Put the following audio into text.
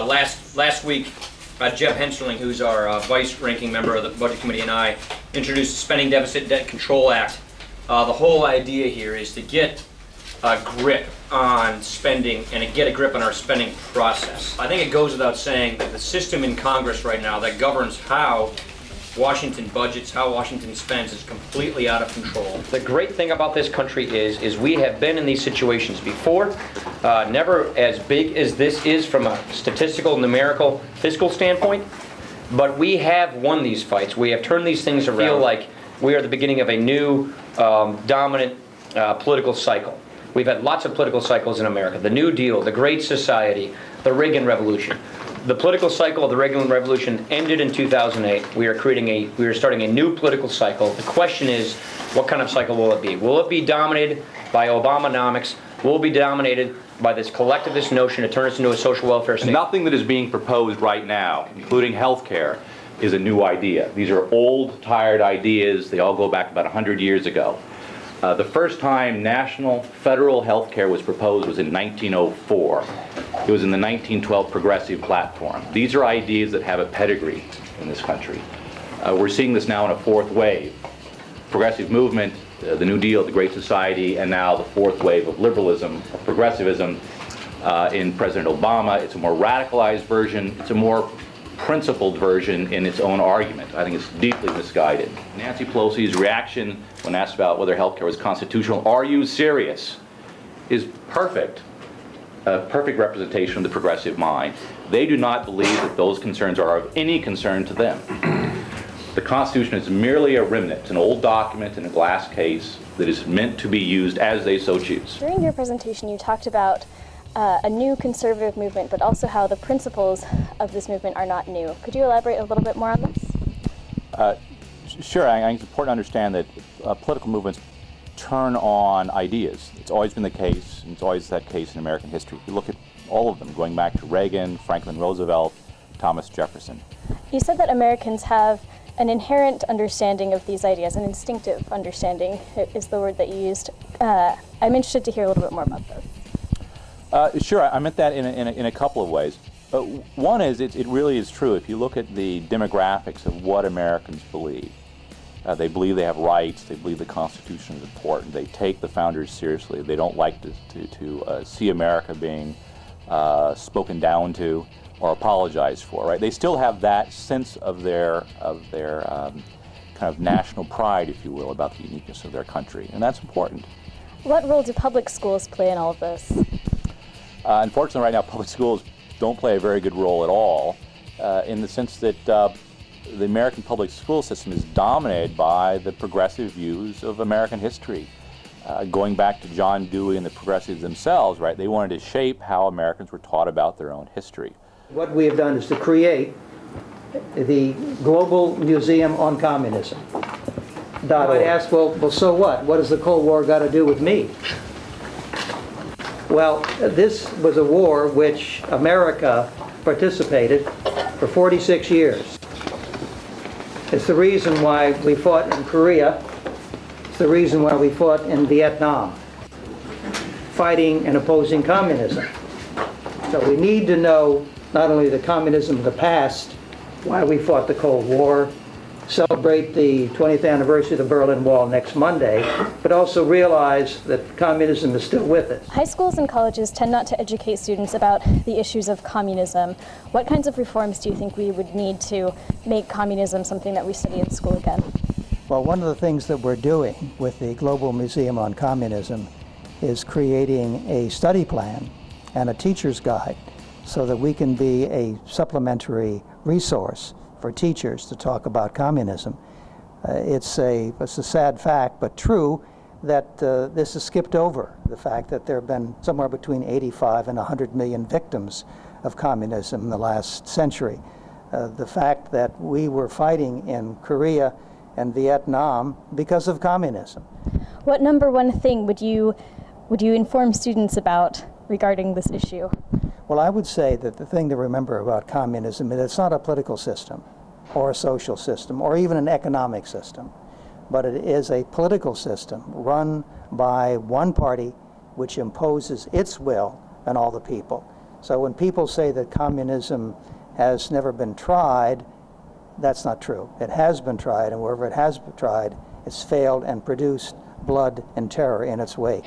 Last week, Jeb Hensterling, who's our vice-ranking member of the Budget Committee, and I introduced the Spending Deficit Debt Control Act. The whole idea here is to get a grip on spending and to get a grip on our spending process. I think it goes without saying that the system in Congress right now that governs how Washington budgets, how Washington spends, is completely out of control. The great thing about this country is we have been in these situations before, never as big as this is from a statistical, numerical, fiscal standpoint, but we have won these fights. We have turned these things around. I feel like we are the beginning of a new dominant political cycle. We've had lots of political cycles in America. The New Deal, the Great Society, the Reagan Revolution. The political cycle of the Reagan Revolution ended in 2008. We are starting a new political cycle. The question is, what kind of cycle will it be? Will it be dominated by Obamanomics? Will it be dominated by this collectivist notion to turn us into a social welfare state? Nothing that is being proposed right now, including health care, is a new idea. These are old, tired ideas. They all go back about 100 years ago. The first time national federal health care was proposed was in 1904. It was in the 1912 Progressive Platform. These are ideas that have a pedigree in this country. We're seeing this now in a fourth wave. Progressive movement, the New Deal, the Great Society, and now the fourth wave of liberalism, of progressivism in President Obama. It's a more radicalized version. It's a more principled version in its own argument. I think it's deeply misguided. Nancy Pelosi's reaction when asked about whether health care was constitutional, "Are you serious?" is perfect. A perfect representation of the progressive mind. They do not believe that those concerns are of any concern to them. The Constitution is merely a remnant. It's an old document in a glass case that is meant to be used as they so choose. During your presentation, you talked about a new conservative movement, but also how the principles of this movement are not new. Could you elaborate a little bit more on this? Sure. I think it's important to understand that political movements turn on ideas. It's always been the case, and it's always that case in American history. You look at all of them, going back to Reagan, Franklin Roosevelt, Thomas Jefferson. You said that Americans have an inherent understanding of these ideas, an instinctive understanding is the word that you used. I'm interested to hear a little bit more about those. Sure, I meant that in a couple of ways. One is, it really is true. If you look at the demographics of what Americans believe, they believe they have rights, they believe the Constitution is important, they take the founders seriously, they don't like to see America being spoken down to or apologized for, right? They still have that sense of their kind of national pride, if you will, about the uniqueness of their country, and that's important. What role do public schools play in all of this? Unfortunately, right now, public schools don't play a very good role at all, in the sense that the American public school system is dominated by the progressive views of American history. Going back to John Dewey and the progressives themselves, right, they wanted to shape how Americans were taught about their own history. What we have done is to create the Global Museum on Communism. I asked, well, so what? What has the Cold War got to do with me? Well, this was a war which America participated for 46 years. It's the reason why we fought in Korea. It's the reason why we fought in Vietnam, fighting and opposing communism. So we need to know not only the communism of the past, why we fought the Cold War, celebrate the 20th anniversary of the Berlin Wall next Monday, but also realize that communism is still with us. High schools and colleges tend not to educate students about the issues of communism. What kinds of reforms do you think we would need to make communism something that we study in school again? Well, one of the things that we're doing with the Global Museum on Communism is creating a study plan and a teacher's guide so that we can be a supplementary resource for teachers to talk about communism. It's a sad fact, but true, that this is skipped over, the fact that there have been somewhere between 85 and 100 million victims of communism in the last century. The fact that we were fighting in Korea and Vietnam because of communism. What number one thing would you inform students about regarding this issue? Well, I would say that the thing to remember about communism is it's not a political system or a social system or even an economic system, but it is a political system run by one party which imposes its will on all the people. So when people say that communism has never been tried, that's not true. It has been tried, and wherever it has been tried, it's failed and produced blood and terror in its wake.